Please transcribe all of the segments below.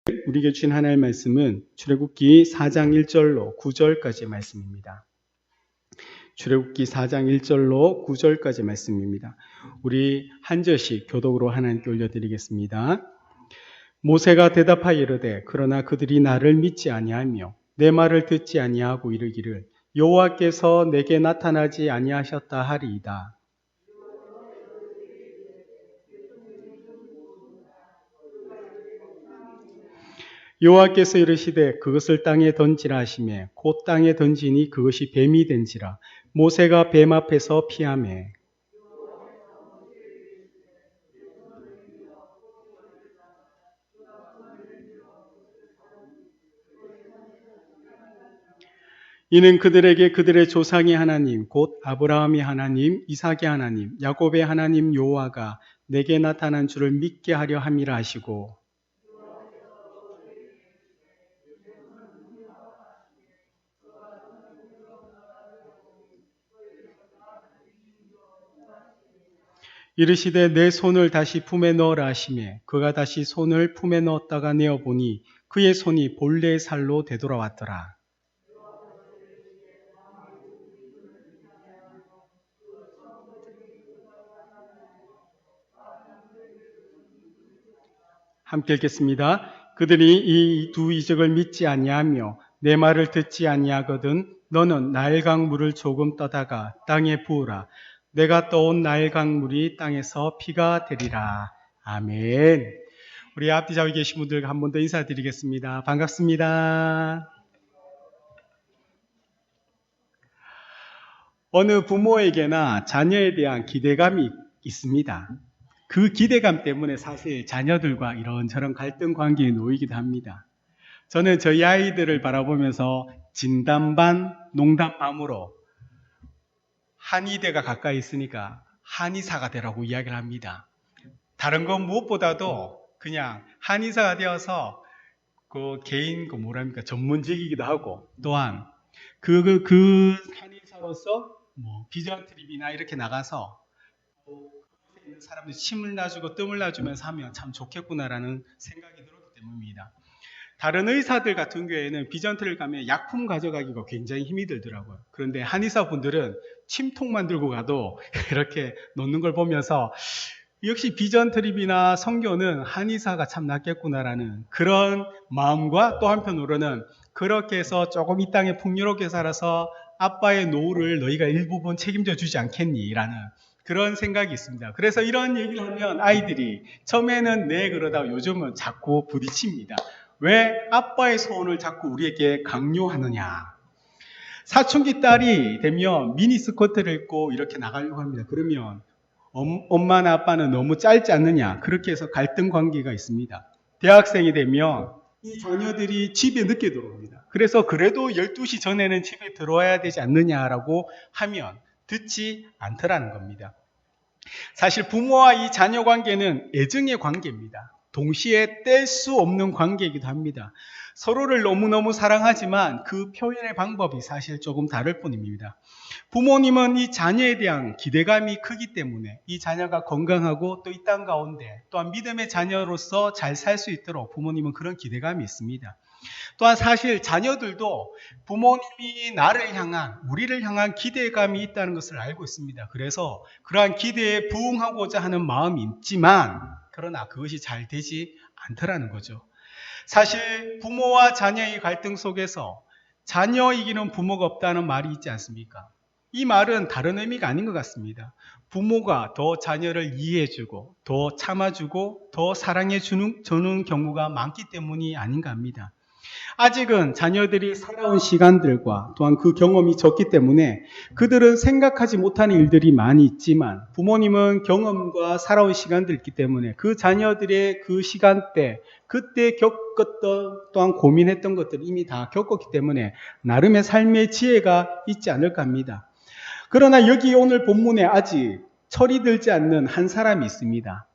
우리에게 주신 하나님의 말씀은 출애굽기 4장 1절로 9절까지의 말씀입니다. 출애굽기 4장 1절로 9절까지의 말씀입니다. 우리 한 절씩 교독으로 하나님께 올려드리겠습니다. 모세가 대답하여 이르되 그러나 그들이 나를 믿지 아니하며 내 말을 듣지 아니하고 이르기를 여호와께서 내게 나타나지 아니하셨다 하리이다. 여호와께서 이르시되 그것을 땅에 던지라 하시매 곧 땅에 던지니 그것이 뱀이 된지라. 모세가 뱀 앞에서 피하매 이는 그들에게 그들의 조상의 하나님 곧 아브라함의 하나님, 이삭의 하나님, 야곱의 하나님 여호와가 내게 나타난 줄을 믿게 하려 함이라 하시고 이르시되 내 손을 다시 품에 넣으라 하시매 그가 다시 손을 품에 넣었다가 내어보니 그의 손이 본래의 살로 되돌아왔더라. 함께 읽겠습니다. 그들이 이 두 이적을 믿지 아니하며 내 말을 듣지 아니하거든 너는 나일강 물을 조금 떠다가 땅에 부으라. 내가 떠온 나일강 물이 땅에서 피가 되리라. 아멘. 우리 앞뒤 좌우에 계신 분들 한 번 더 인사드리겠습니다. 반갑습니다. 어느 부모에게나 자녀에 대한 기대감이 있습니다. 그 기대감 때문에 사실 자녀들과 이런저런 갈등 관계에 놓이기도 합니다. 저는 저희 아이들을 바라보면서 진담 반, 농담 반으로 한의대가 가까이 있으니까 한의사가 되라고 이야기를 합니다. 다른 건 무엇보다도 그냥 한의사가 되어서 그 개인 전문직이기도 하고 또한 그 한의사로서 비전 트립이나 이렇게 나가서 있는 사람들이 침을 놔주고 뜸을 놔주면서 하면 참 좋겠구나라는 생각이 들었기 때문입니다. 다른 의사들 같은 경우에는 비전트를 가면 약품 가져가기가 굉장히 힘이 들더라고요. 그런데 한의사분들은 침통만 들고 가도 이렇게 놓는 걸 보면서 역시 비전트립이나 성교는 한의사가 참 낫겠구나라는 그런 마음과 또 한편으로는 그렇게 해서 조금 이 땅에 풍요롭게 살아서 아빠의 노후를 너희가 일부분 책임져 주지 않겠니라는 그런 생각이 있습니다. 그래서 이런 얘기를 하면 아이들이 처음에는 네 그러다가 요즘은 자꾸 부딪힙니다. 왜 아빠의 소원을 자꾸 우리에게 강요하느냐. 사춘기 딸이 되면 미니스커트를 입고 이렇게 나가려고 합니다. 그러면 엄마나 아빠는 너무 짧지 않느냐. 그렇게 해서 갈등 관계가 있습니다. 대학생이 되면 이 자녀들이 집에 늦게 들어옵니다. 그래서 그래도 12시 전에는 집에 들어와야 되지 않느냐라고 하면 듣지 않더라는 겁니다. 사실 부모와 이 자녀 관계는 애증의 관계입니다. 동시에 뗄 수 없는 관계이기도 합니다. 서로를 너무너무 사랑하지만 그 표현의 방법이 사실 조금 다를 뿐입니다. 부모님은 이 자녀에 대한 기대감이 크기 때문에 이 자녀가 건강하고 또 이 땅 가운데 또한 믿음의 자녀로서 잘 살 수 있도록 부모님은 그런 기대감이 있습니다. 또한 사실 자녀들도 부모님이 나를 향한, 우리를 향한 기대감이 있다는 것을 알고 있습니다. 그래서 그러한 기대에 부응하고자 하는 마음이 있지만 그러나 그것이 잘 되지 않더라는 거죠. 사실 부모와 자녀의 갈등 속에서 자녀 이기는 부모가 없다는 말이 있지 않습니까? 이 말은 다른 의미가 아닌 것 같습니다. 부모가 더 자녀를 이해해주고 더 참아주고 더 사랑해주는 경우가 많기 때문이 아닌가 합니다. 아직은 자녀들이 살아온 시간들과 또한 그 경험이 적기 때문에 그들은 생각하지 못하는 일들이 많이 있지만 부모님은 경험과 살아온 시간들이 있기 때문에 그 자녀들의 그 시간대 그때 겪었던 또한 고민했던 것들을 이미 다 겪었기 때문에 나름의 삶의 지혜가 있지 않을까 합니다. 그러나 여기 오늘 본문에 아직 철이 들지 않는 한 사람이 있습니다.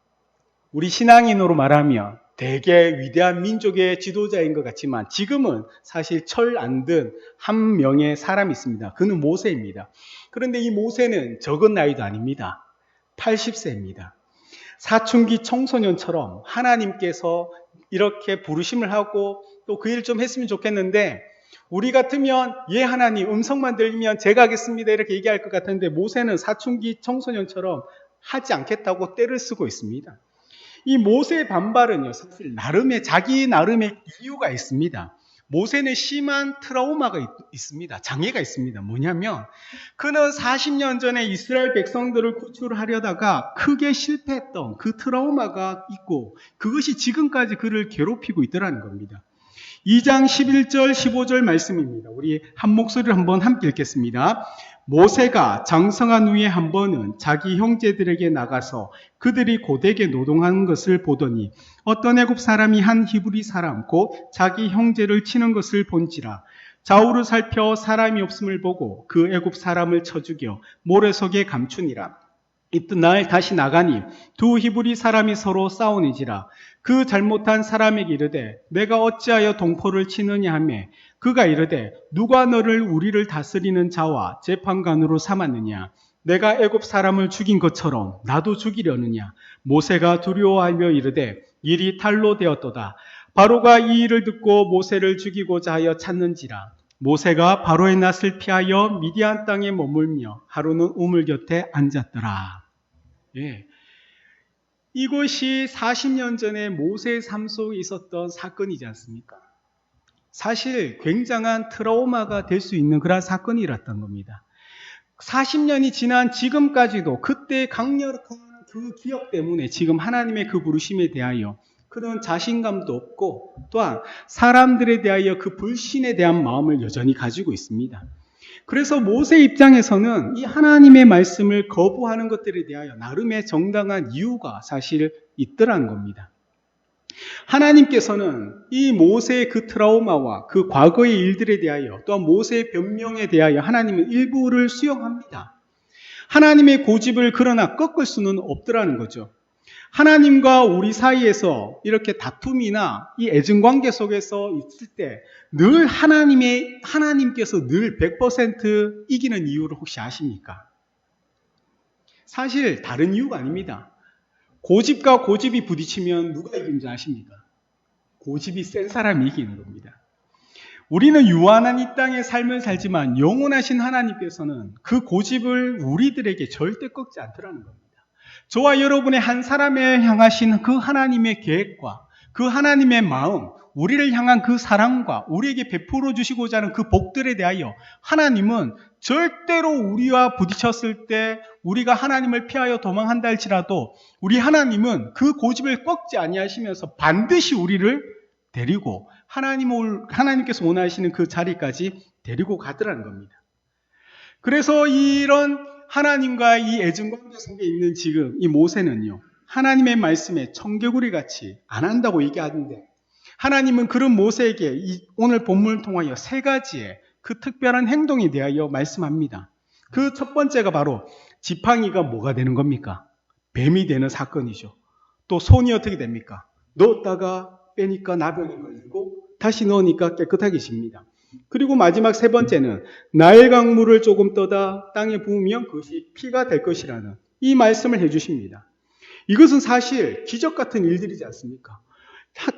우리 신앙인으로 말하면 되게 위대한 민족의 지도자인 것 같지만 지금은 사실 철 안 든 한 명의 사람이 있습니다. 그는 모세입니다. 그런데 이 모세는 적은 나이도 아닙니다. 80세입니다. 사춘기 청소년처럼 하나님께서 이렇게 부르심을 하고 또 그 일 좀 했으면 좋겠는데 우리 같으면 예 하나님 음성만 들리면 제가 하겠습니다 이렇게 얘기할 것 같은데 모세는 사춘기 청소년처럼 하지 않겠다고 떼를 쓰고 있습니다. 이 모세의 반발은요, 사실 자기 나름의 이유가 있습니다. 모세는 심한 트라우마가 있습니다. 장애가 있습니다. 뭐냐면 그는 40년 전에 이스라엘 백성들을 구출하려다가 크게 실패했던 그 트라우마가 있고 그것이 지금까지 그를 괴롭히고 있더라는 겁니다. 2장 11절 15절 말씀입니다. 우리 한 목소리를 한번 함께 읽겠습니다. 모세가 장성한 후에 한 번은 자기 형제들에게 나가서 그들이 고되게 노동하는 것을 보더니 어떤 애굽 사람이 한 히브리 사람 곧 자기 형제를 치는 것을 본지라 좌우를 살펴 사람이 없음을 보고 그 애굽 사람을 쳐 죽여 모래 속에 감추니라. 이튿날 다시 나가니 두 히브리 사람이 서로 싸우니지라. 그 잘못한 사람에게 이르되 내가 어찌하여 동포를 치느냐 하며 그가 이르되 누가 너를 우리를 다스리는 자와 재판관으로 삼았느냐. 내가 애굽 사람을 죽인 것처럼 나도 죽이려느냐. 모세가 두려워하며 이르되 일이 탈로 되었도다. 바로가 이 일을 듣고 모세를 죽이고자 하여 찾는지라. 모세가 바로의 낯을 피하여 미디안 땅에 머물며 하루는 우물 곁에 앉았더라. 예. 이것이 40년 전에 모세의 삶 속에 있었던 사건이지 않습니까? 사실 굉장한 트라우마가 될 수 있는 그런 사건이었던 겁니다. 40년이 지난 지금까지도 그때 강력한 그 기억 때문에 지금 하나님의 그 부르심에 대하여 그런 자신감도 없고 또한 사람들에 대하여 그 불신에 대한 마음을 여전히 가지고 있습니다. 그래서 모세 입장에서는 이 하나님의 말씀을 거부하는 것들에 대하여 나름의 정당한 이유가 사실 있더라는 겁니다. 하나님께서는 이 모세의 그 트라우마와 그 과거의 일들에 대하여 또한 모세의 변명에 대하여 하나님은 일부를 수용합니다. 하나님의 고집을 그러나 꺾을 수는 없더라는 거죠. 하나님과 우리 사이에서 이렇게 다툼이나 이 애증관계 속에서 있을 때 늘 하나님께서 늘 100% 이기는 이유를 혹시 아십니까? 사실 다른 이유가 아닙니다. 고집과 고집이 부딪히면 누가 이기는지 아십니까? 고집이 센 사람이 이기는 겁니다. 우리는 유한한 이 땅의 삶을 살지만 영원하신 하나님께서는 그 고집을 우리들에게 절대 꺾지 않더라는 겁니다. 저와 여러분의 한 사람에 향하신 그 하나님의 계획과 그 하나님의 마음, 우리를 향한 그 사랑과 우리에게 베풀어 주시고자 하는 그 복들에 대하여 하나님은 절대로 우리와 부딪혔을 때 우리가 하나님을 피하여 도망한다 할지라도 우리 하나님은 그 고집을 꺾지 아니하시면서 반드시 우리를 데리고 하나님께서 원하시는 그 자리까지 데리고 가더라는 겁니다. 그래서 이런 하나님과 이 애증관계 속에 있는 지금 이 모세는요, 하나님의 말씀에 청개구리 같이 안 한다고 얘기하는데 하나님은 그런 모세에게 오늘 본문을 통하여 세 가지의 그 특별한 행동에 대하여 말씀합니다. 그 첫 번째가 바로 지팡이가 뭐가 되는 겁니까? 뱀이 되는 사건이죠. 또 손이 어떻게 됩니까? 넣었다가 빼니까 나병이 걸리고 다시 넣으니까 깨끗하게 집니다. 그리고 마지막 세 번째는 나일 강물을 조금 떠다 땅에 부으면 그것이 피가 될 것이라는 이 말씀을 해주십니다. 이것은 사실 기적 같은 일들이지 않습니까?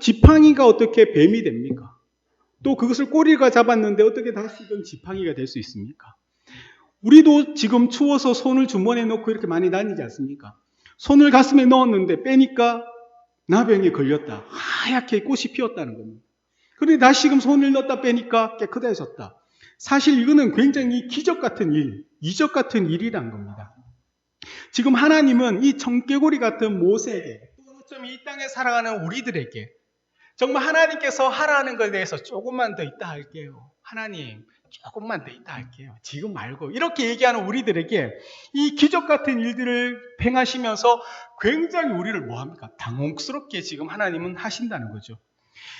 지팡이가 어떻게 뱀이 됩니까? 또 그것을 꼬리가 잡았는데 어떻게 다시금 지팡이가 될 수 있습니까? 우리도 지금 추워서 손을 주머니에 넣고 이렇게 많이 다니지 않습니까? 손을 가슴에 넣었는데 빼니까 나병에 걸렸다. 하얗게 꽃이 피었다는 겁니다. 그런데 다시금 손을 넣었다 빼니까 깨끗해졌다. 사실 이거는 굉장히 기적 같은 일, 이적 같은 일이란 겁니다. 지금 하나님은 이 청개구리 같은 모세에게 또 이 땅에 살아가는 우리들에게 정말 하나님께서 하라는 것에 대해서 조금만 더 있다 할게요. 하나님 조금만 더 있다 할게요. 지금 말고 이렇게 얘기하는 우리들에게 이 기적 같은 일들을 행하시면서 굉장히 우리를 뭐합니까? 당혹스럽게 지금 하나님은 하신다는 거죠.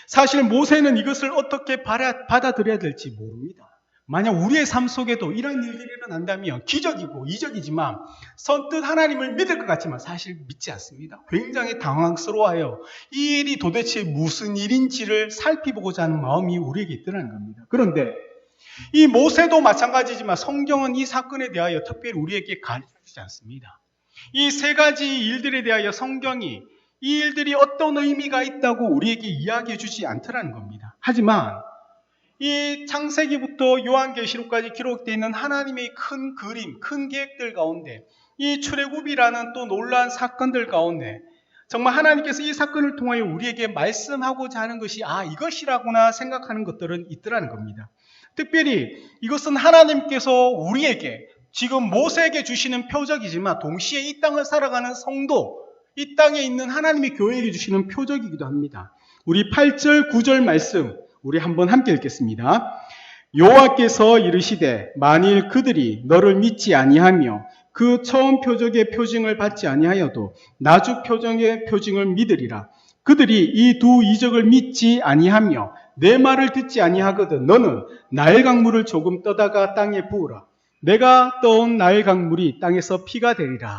사실 모세는 이것을 어떻게 받아들여야 될지 모릅니다. 만약 우리의 삶 속에도 이런 일들이 일어난다면 기적이고 이적이지만 선뜻 하나님을 믿을 것 같지만 사실 믿지 않습니다. 굉장히 당황스러워요. 이 일이 도대체 무슨 일인지를 살피보고자 하는 마음이 우리에게 있더라는 겁니다. 그런데 이 모세도 마찬가지지만 성경은 이 사건에 대하여 특별히 우리에게 가르쳐주지 않습니다. 이 세 가지 일들에 대하여 성경이 이 일들이 어떤 의미가 있다고 우리에게 이야기해 주지 않더라는 겁니다. 하지만 이 창세기부터 요한계시록까지 기록되어 있는 하나님의 큰 그림, 큰 계획들 가운데 이 출애굽이라는 또 놀라운 사건들 가운데 정말 하나님께서 이 사건을 통하여 우리에게 말씀하고자 하는 것이 이것이라구나 생각하는 것들은 있더라는 겁니다. 특별히 이것은 하나님께서 우리에게 지금 모세에게 주시는 표적이지만 동시에 이 땅을 살아가는 성도, 이 땅에 있는 하나님의 교회에게 주시는 표적이기도 합니다. 우리 8절, 9절 말씀 우리 한번 함께 읽겠습니다. 여호와께서 이르시되 만일 그들이 너를 믿지 아니하며 그 처음 표적의 표징을 받지 아니하여도 나중 표적의 표징을 믿으리라. 그들이 이 두 이적을 믿지 아니하며 내 말을 듣지 아니하거든 너는 나일 강물을 조금 떠다가 땅에 부으라. 내가 떠온 나일 강물이 땅에서 피가 되리라.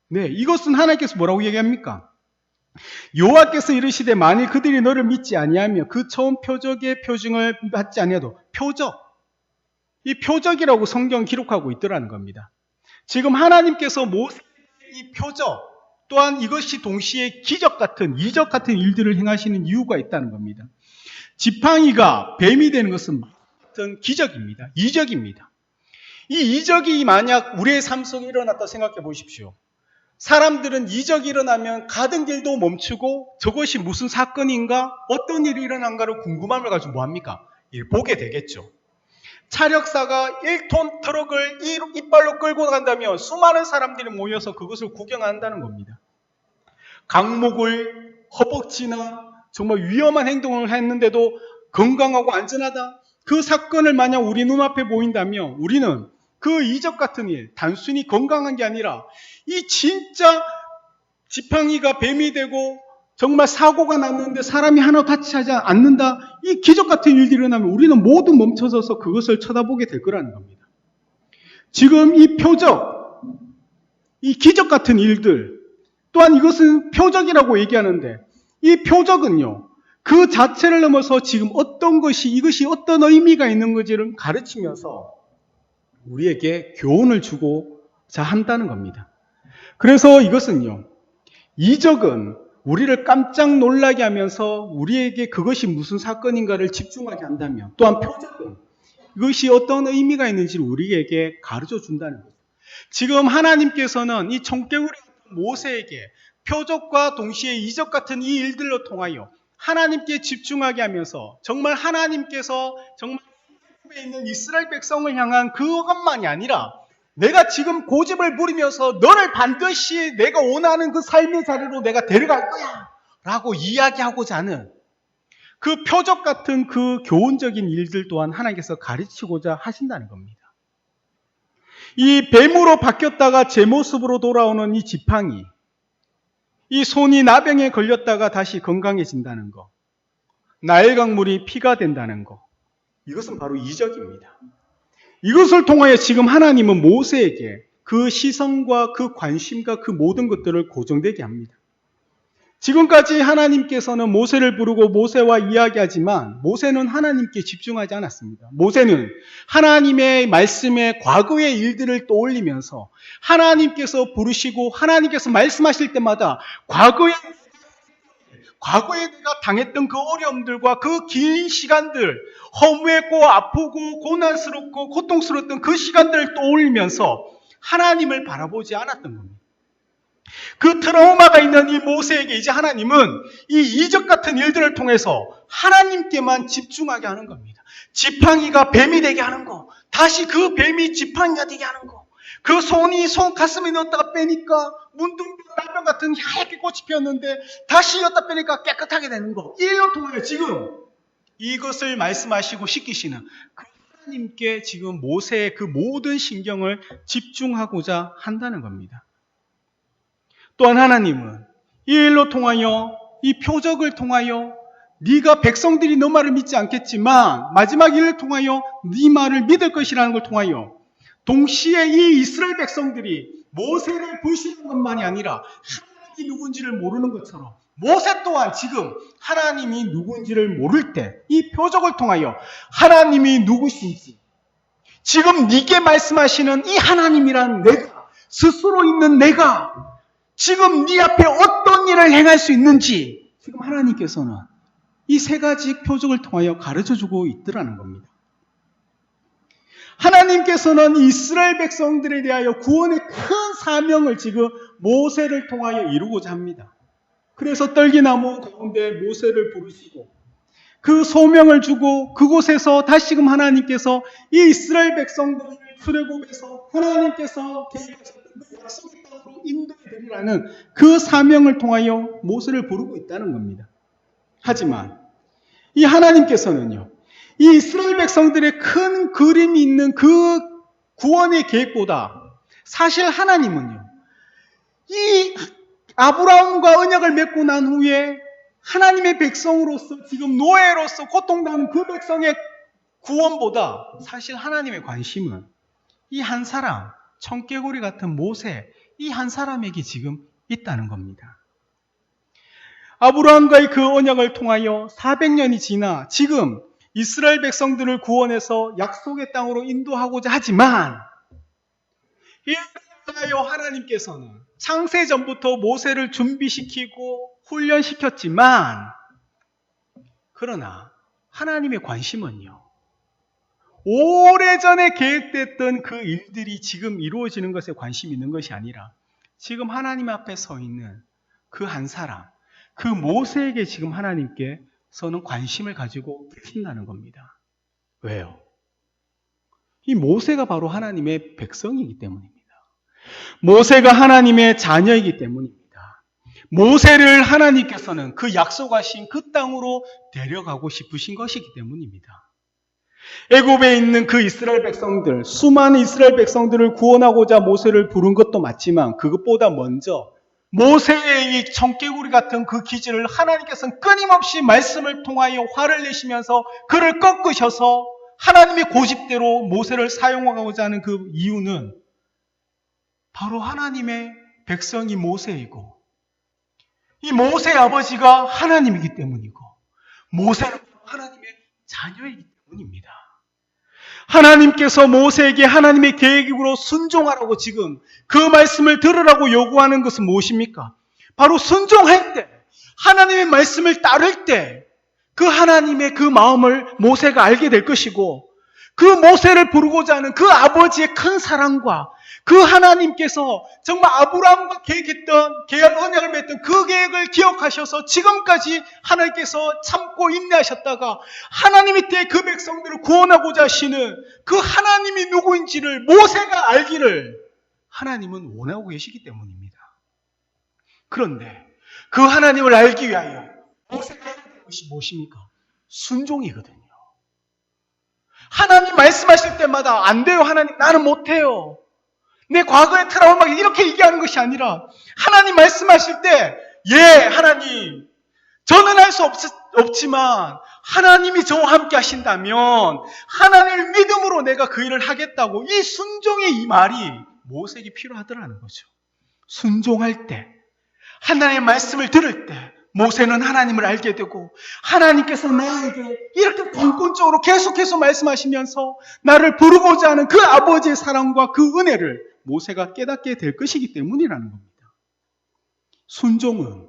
네, 이것은 하나님께서 뭐라고 얘기합니까? 여호와께서 이르시되 만일 그들이 너를 믿지 아니하며 그 처음 표적의 표징을 받지 아니하도 표적, 이 표적이라고 성경 기록하고 있더라는 겁니다. 지금 하나님께서 모세의 이 표적 또한 이것이 동시에 기적 같은 이적 같은 일들을 행하시는 이유가 있다는 겁니다. 지팡이가 뱀이 되는 것은 어떤 기적입니다. 이적입니다. 이 이적이 만약 우리의 삶 속에 일어났다 생각해 보십시오. 사람들은 이적이 일어나면 가던 길도 멈추고 저것이 무슨 사건인가, 어떤 일이 일어난가를 궁금함을 가지고 뭐합니까? 보게 되겠죠. 차력사가 1톤 트럭을 이빨로 끌고 간다면 수많은 사람들이 모여서 그것을 구경한다는 겁니다. 강목을 허벅지나 정말 위험한 행동을 했는데도 건강하고 안전하다. 그 사건을 만약 우리 눈앞에 보인다면 우리는 그 이적 같은 일, 단순히 건강한 게 아니라 이 진짜 지팡이가 뱀이 되고 정말 사고가 났는데 사람이 하나 다치지 않는다. 이 기적 같은 일들이 일어나면 우리는 모두 멈춰서서 그것을 쳐다보게 될 거라는 겁니다. 지금 이 표적, 이 기적 같은 일들, 또한 이것은 표적이라고 얘기하는데 이 표적은요, 그 자체를 넘어서 지금 어떤 것이, 이것이 어떤 의미가 있는 건지를 가르치면서 우리에게 교훈을 주고자 한다는 겁니다. 그래서 이것은요, 이적은 우리를 깜짝 놀라게 하면서 우리에게 그것이 무슨 사건인가를 집중하게 한다면, 또한 표적은 이것이 어떤 의미가 있는지를 우리에게 가르쳐 준다는 거죠. 지금 하나님께서는 이 청개구리 모세에게 표적과 동시에 이적 같은 이 일들로 통하여 하나님께 집중하게 하면서 정말 하나님께서 정말 에 있는 이스라엘 백성을 향한 그것만이 아니라 내가 지금 고집을 부리면서 너를 반드시 내가 원하는 그 삶의 자리로 내가 데려갈 거야 라고 이야기하고자 하는 그 표적 같은 그 교훈적인 일들 또한 하나님께서 가르치고자 하신다는 겁니다. 이 뱀으로 바뀌었다가 제 모습으로 돌아오는 이 지팡이, 이 손이 나병에 걸렸다가 다시 건강해진다는 거, 나일 강물이 피가 된다는 거, 이것은 바로 이적입니다. 이것을 통하여 지금 하나님은 모세에게 그 시선과 그 관심과 그 모든 것들을 고정되게 합니다. 지금까지 하나님께서는 모세를 부르고 모세와 이야기하지만 모세는 하나님께 집중하지 않았습니다. 모세는 하나님의 말씀에 과거의 일들을 떠올리면서 하나님께서 부르시고 하나님께서 말씀하실 때마다 과거에 내가 당했던 그 어려움들과 그 긴 시간들, 허무했고 아프고 고난스럽고 고통스러웠던 그 시간들을 떠올리면서 하나님을 바라보지 않았던 겁니다. 그 트라우마가 있는 이 모세에게 이제 하나님은 이 이적 같은 일들을 통해서 하나님께만 집중하게 하는 겁니다. 지팡이가 뱀이 되게 하는 거, 다시 그 뱀이 지팡이가 되게 하는 거, 그 손이 가슴에 넣었다가 빼니까 문둥병 나병 같은 하얗게 꽃이 피었는데 다시 넣었다 빼니까 깨끗하게 되는 거, 이 일을 통하여 지금 이것을 말씀하시고 시키시는 그 하나님께 지금 모세의 그 모든 신경을 집중하고자 한다는 겁니다. 또한 하나님은 이 일로 통하여, 이 표적을 통하여 네가 백성들이 너 말을 믿지 않겠지만 마지막 일을 통하여 네 말을 믿을 것이라는 걸 통하여 동시에 이 이스라엘 백성들이 모세를 부르시는 것만이 아니라 하나님이 누군지를 모르는 것처럼 모세 또한 지금 하나님이 누군지를 모를 때 이 표적을 통하여 하나님이 누구신지, 지금 네게 말씀하시는 이 하나님이란 내가, 스스로 있는 내가 지금 네 앞에 어떤 일을 행할 수 있는지 지금 하나님께서는 이 세 가지 표적을 통하여 가르쳐주고 있더라는 겁니다. 하나님께서는 이스라엘 백성들에 대하여 구원의 큰 사명을 지금 모세를 통하여 이루고자 합니다. 그래서 떨기나무 가운데 모세를 부르시고 그 소명을 주고 그곳에서 다시금 하나님께서 이 이스라엘 백성들을 출애굽해서 하나님께서 계획하셨던 그 약속의 땅으로 인도해드리라는 그 사명을 통하여 모세를 부르고 있다는 겁니다. 하지만 이 하나님께서는요, 이 이스라엘 백성들의 큰 그림이 있는 그 구원의 계획보다 사실 하나님은요, 이 아브라함과 언약을 맺고 난 후에 하나님의 백성으로서 지금 노예로서 고통당하는 그 백성의 구원보다 사실 하나님의 관심은 이 한 사람, 청개구리 같은 모세, 이 한 사람에게 지금 있다는 겁니다. 아브라함과의 그 언약을 통하여 400년이 지나 지금 이스라엘 백성들을 구원해서 약속의 땅으로 인도하고자 하지만 이에 대하여 하나님께서는 창세전부터 모세를 준비시키고 훈련시켰지만 그러나 하나님의 관심은요, 오래전에 계획됐던 그 일들이 지금 이루어지는 것에 관심이 있는 것이 아니라 지금 하나님 앞에 서 있는 그 한 사람, 그 모세에게 지금 하나님께서는 관심을 가지고 계신다는 겁니다. 왜요? 이 모세가 바로 하나님의 백성이기 때문입니다. 모세가 하나님의 자녀이기 때문입니다. 모세를 하나님께서는 그 약속하신 그 땅으로 데려가고 싶으신 것이기 때문입니다. 애굽에 있는 그 이스라엘 백성들, 수많은 이스라엘 백성들을 구원하고자 모세를 부른 것도 맞지만 그것보다 먼저 모세의 이 청개구리 같은 그 기질을 하나님께서는 끊임없이 말씀을 통하여 화를 내시면서 그를 꺾으셔서 하나님의 고집대로 모세를 사용하고자 하는 그 이유는 바로 하나님의 백성이 모세이고 이 모세의 아버지가 하나님이기 때문이고 모세는 하나님의 자녀이기 때문입니다. 하나님께서 모세에게 하나님의 계획으로 순종하라고 지금 그 말씀을 들으라고 요구하는 것은 무엇입니까? 바로 순종할 때, 하나님의 말씀을 따를 때 그 하나님의 그 마음을 모세가 알게 될 것이고 그 모세를 부르고자 하는 그 아버지의 큰 사랑과 그 하나님께서 정말 아브라함과 계획했던 계약 언약을 맺던 그 계획을 기억하셔서 지금까지 하나님께서 참고 인내하셨다가 하나님이 때 그 백성들을 구원하고자 하시는 그 하나님이 누구인지를 모세가 알기를 하나님은 원하고 계시기 때문입니다. 그런데 그 하나님을 알기 위하여 모세가 해야 될 것이 무엇입니까? 순종이거든요. 하나님 말씀하실 때마다 안 돼요 하나님, 나는 못해요. 내 과거의 트라우마 이렇게 얘기하는 것이 아니라 하나님 말씀하실 때 예 하나님 저는 할 수 없지만 하나님이 저와 함께 하신다면 하나님을 믿음으로 내가 그 일을 하겠다고 이 순종의 이 말이 모세에게 필요하더라는 거죠. 순종할 때 하나님의 말씀을 들을 때 모세는 하나님을 알게 되고 하나님께서 나에게 이렇게 권권적으로 계속해서 말씀하시면서 나를 부르고자 하는 그 아버지의 사랑과 그 은혜를 모세가 깨닫게 될 것이기 때문이라는 겁니다. 순종은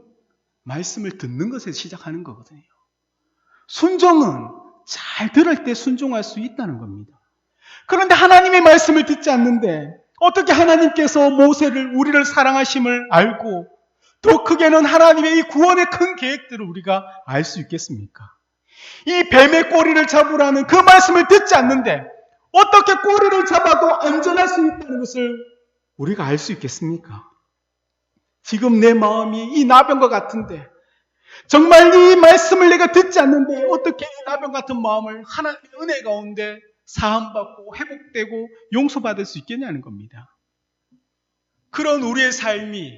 말씀을 듣는 것에서 시작하는 거거든요. 순종은 잘 들을 때 순종할 수 있다는 겁니다. 그런데 하나님의 말씀을 듣지 않는데 어떻게 하나님께서 모세를 우리를 사랑하심을 알고 더 크게는 하나님의 이 구원의 큰 계획들을 우리가 알 수 있겠습니까? 이 뱀의 꼬리를 잡으라는 그 말씀을 듣지 않는데 어떻게 꼬리를 잡아도 안전할 수 있다는 것을 우리가 알 수 있겠습니까? 지금 내 마음이 이 나병과 같은데 정말 이 말씀을 내가 듣지 않는데 어떻게 이 나병 같은 마음을 하나님의 은혜 가운데 사함받고 회복되고 용서받을 수 있겠냐는 겁니다. 그런 우리의 삶이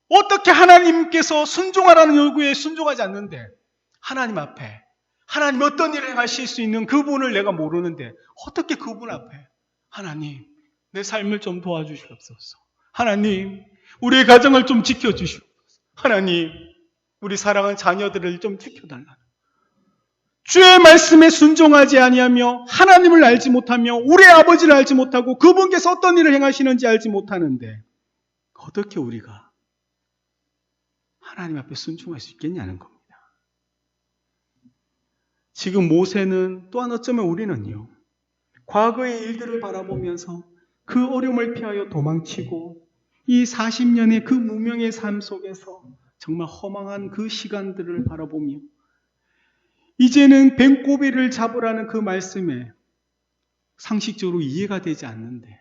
어떻게 하나님께서 순종하라는 요구에 순종하지 않는데 하나님 앞에 하나님 어떤 일을 행하실 수 있는 그분을 내가 모르는데 어떻게 그분 앞에 하나님 내 삶을 좀 도와주시옵소서, 하나님 우리의 가정을 좀 지켜주시옵소서, 하나님 우리 사랑하는 자녀들을 좀 지켜달라. 주의 말씀에 순종하지 아니하며 하나님을 알지 못하며 우리의 아버지를 알지 못하고 그분께서 어떤 일을 행하시는지 알지 못하는데 어떻게 우리가 하나님 앞에 순종할 수 있겠냐는 겁니다. 지금 모세는 또한 어쩌면 우리는요, 과거의 일들을 바라보면서 그 어려움을 피하여 도망치고 이 40년의 그 무명의 삶 속에서 정말 허망한 그 시간들을 바라보며 이제는 뱀꼬비를 잡으라는 그 말씀에 상식적으로 이해가 되지 않는데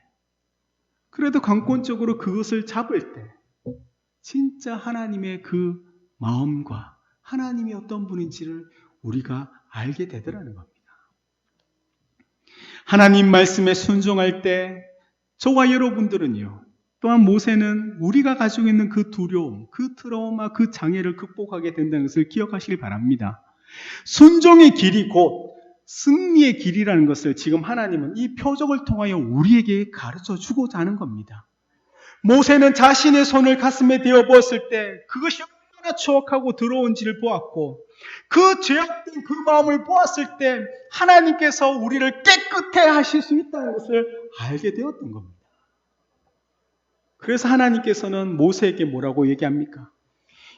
그래도 강권적으로 그것을 잡을 때 진짜 하나님의 그 마음과 하나님이 어떤 분인지를 우리가 알게 되더라는 겁니다. 하나님 말씀에 순종할 때 저와 여러분들은요, 또한 모세는 우리가 가지고 있는 그 두려움, 그 트라우마, 그 장애를 극복하게 된다는 것을 기억하시길 바랍니다. 순종의 길이 곧 승리의 길이라는 것을 지금 하나님은 이 표적을 통하여 우리에게 가르쳐 주고자 하는 겁니다. 모세는 자신의 손을 가슴에 대어 보았을 때 그것이 얼마나 추억하고 더러운지를 보았고 그 죄악된 그 마음을 보았을 때 하나님께서 우리를 깨끗해 하실 수 있다는 것을 알게 되었던 겁니다. 그래서 하나님께서는 모세에게 뭐라고 얘기합니까?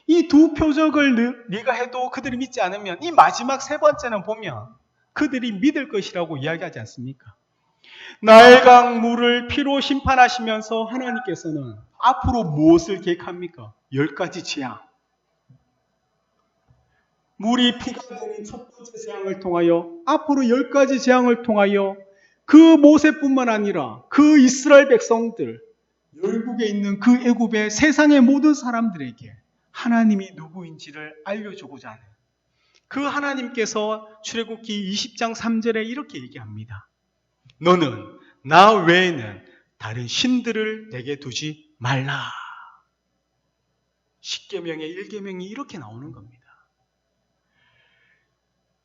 이 두 표적을 네가 해도 그들이 믿지 않으면 이 마지막 세 번째는 보면 그들이 믿을 것이라고 이야기하지 않습니까? 나일강 물을 피로 심판하시면서 하나님께서는 앞으로 무엇을 계획합니까? 10가지 재앙. 물이 피가 되는 첫 번째 재앙을 통하여 앞으로 10가지 재앙을 통하여 그 모세뿐만 아니라 그 이스라엘 백성들, 열국에 있는 그 애굽의 세상의 모든 사람들에게 하나님이 누구인지를 알려주고자 하는 그 하나님께서 출애굽기 20장 3절에 이렇게 얘기합니다. 너는 나 외에는 다른 신들을 내게 두지 말라. 10계명의 1계명이 이렇게 나오는 겁니다.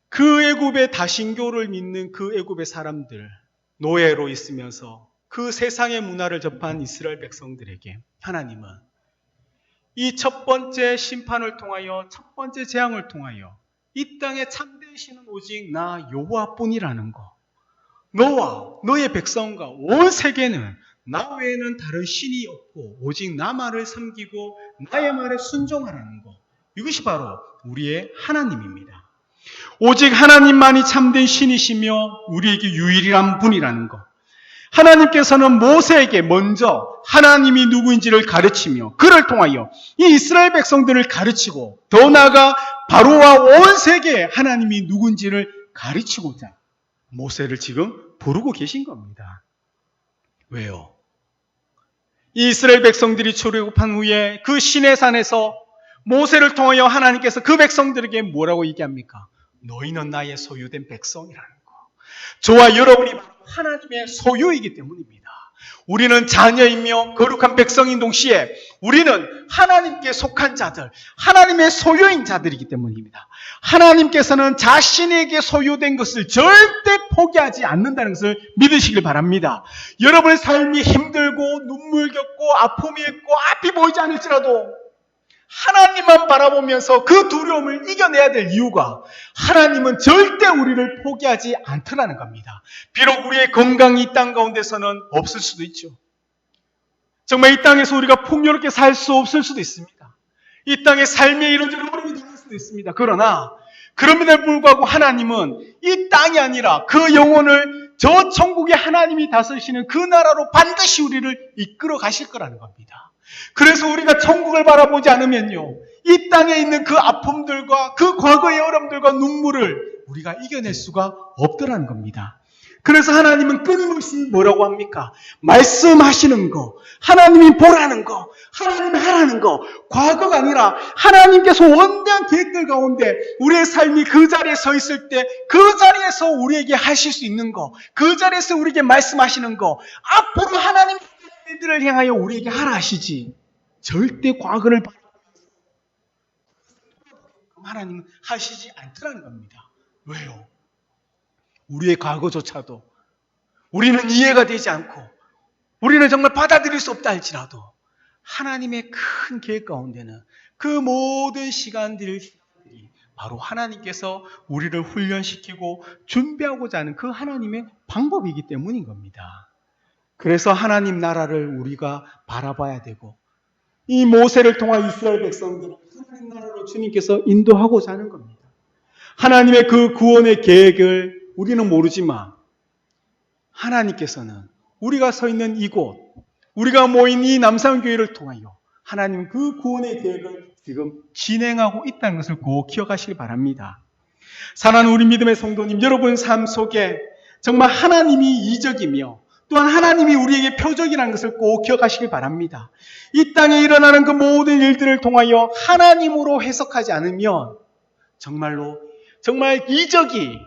그 애굽의 다신교를 믿는 그 애굽의 사람들, 노예로 있으면서 그 세상의 문화를 접한 이스라엘 백성들에게 하나님은 이 첫 번째 심판을 통하여, 첫 번째 재앙을 통하여 이 땅에 참된 신은 오직 나 여호와뿐이라는 거, 너와 너의 백성과 온 세계는 나 외에는 다른 신이 없고 오직 나만을 섬기고 나의 말에 순종하라는 거, 이것이 바로 우리의 하나님입니다. 오직 하나님만이 참된 신이시며 우리에게 유일한 분이라는 것. 하나님께서는 모세에게 먼저 하나님이 누구인지를 가르치며 그를 통하여 이 이스라엘 백성들을 가르치고 더 나아가 바로와 온 세계에 하나님이 누구인지를 가르치고자 모세를 지금 부르고 계신 겁니다. 왜요? 이 이스라엘 백성들이 출애굽한 후에 그 시내산에서 모세를 통하여 하나님께서 그 백성들에게 뭐라고 얘기합니까? 너희는 나의 소유된 백성이라는 거. 저와 여러분이 하나님의 소유이기 때문입니다. 우리는 자녀이며 거룩한 백성인 동시에 우리는 하나님께 속한 자들, 하나님의 소유인 자들이기 때문입니다. 하나님께서는 자신에게 소유된 것을 절대 포기하지 않는다는 것을 믿으시길 바랍니다. 여러분의 삶이 힘들고 눈물 겪고 아픔이 있고 앞이 보이지 않을지라도 하나님만 바라보면서 그 두려움을 이겨내야 될 이유가 하나님은 절대 우리를 포기하지 않더라는 겁니다. 비록 우리의 건강이 이 땅 가운데서는 없을 수도 있죠. 정말 이 땅에서 우리가 풍요롭게 살 수 없을 수도 있습니다. 이 땅의 삶에 이런저런 어려움이 당할 수도 있습니다. 그러나 그럼에도 불구하고 하나님은 이 땅이 아니라 그 영혼을 저 천국의 하나님이 다스리시는 그 나라로 반드시 우리를 이끌어 가실 거라는 겁니다. 그래서 우리가 천국을 바라보지 않으면요, 이 땅에 있는 그 아픔들과 그 과거의 어려움들과 눈물을 우리가 이겨낼 수가 없더라는 겁니다. 그래서 하나님은 끊임없이 뭐라고 합니까? 말씀하시는 거, 하나님이 보라는 거, 하나님이 하라는 거, 과거가 아니라 하나님께서 원대한 계획들 가운데 우리의 삶이 그 자리에 서 있을 때 그 자리에서 우리에게 하실 수 있는 거, 그 자리에서 우리에게 말씀하시는 거, 앞으로 하나님 들을 향하여 우리에게 하라 하시지 절대 과거를 하나님은 하시지 않더라는 겁니다. 왜요? 우리의 과거조차도 우리는 이해가 되지 않고 우리는 정말 받아들일 수 없다 할지라도 하나님의 큰 계획 가운데는 그 모든 시간들이 바로 하나님께서 우리를 훈련시키고 준비하고자 하는 그 하나님의 방법이기 때문인 겁니다. 그래서 하나님 나라를 우리가 바라봐야 되고 이 모세를 통한 이스라엘 백성들을 하나님 나라로 주님께서 인도하고자 하는 겁니다. 하나님의 그 구원의 계획을 우리는 모르지만 하나님께서는 우리가 서 있는 이곳, 우리가 모인 이 남산교회를 통하여 하나님은 그 구원의 계획을 지금 진행하고 있다는 것을 꼭 기억하시기 바랍니다. 사랑하는 우리 믿음의 성도님, 여러분 삶 속에 정말 하나님이 이적이며 또한 하나님이 우리에게 표적이라는 것을 꼭 기억하시길 바랍니다. 이 땅에 일어나는 그 모든 일들을 통하여 하나님으로 해석하지 않으면 정말 이적이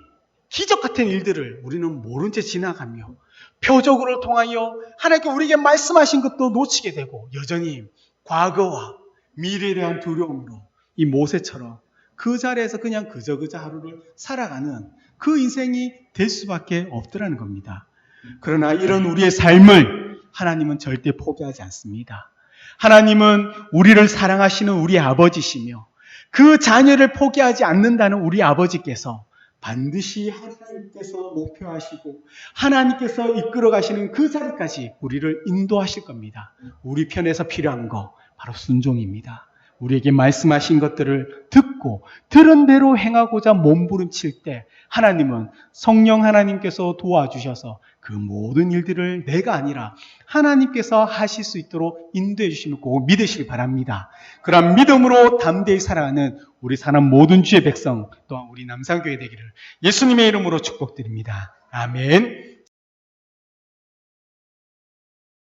기적 같은 일들을 우리는 모른 채 지나가며 표적으로 통하여 하나님께 우리에게 말씀하신 것도 놓치게 되고 여전히 과거와 미래에 대한 두려움으로 이 모세처럼 그 자리에서 그냥 그저 하루를 살아가는 그 인생이 될 수밖에 없더라는 겁니다. 그러나 이런 우리의 삶을 하나님은 절대 포기하지 않습니다. 하나님은 우리를 사랑하시는 우리 아버지시며 그 자녀를 포기하지 않는다는 우리 아버지께서 반드시 하나님께서 목표하시고 하나님께서 이끌어 가시는 그 자리까지 우리를 인도하실 겁니다. 우리 편에서 필요한 거 바로 순종입니다. 우리에게 말씀하신 것들을 듣고 들은 대로 행하고자 몸부림칠 때 하나님은 성령 하나님께서 도와주셔서 그 모든 일들을 내가 아니라 하나님께서 하실 수 있도록 인도해 주시는 거 믿으시기 바랍니다. 그런 믿음으로 담대히 살아가는 우리 사람 모든 주의 백성 또한 우리 남산교회 되기를 예수님의 이름으로 축복드립니다. 아멘.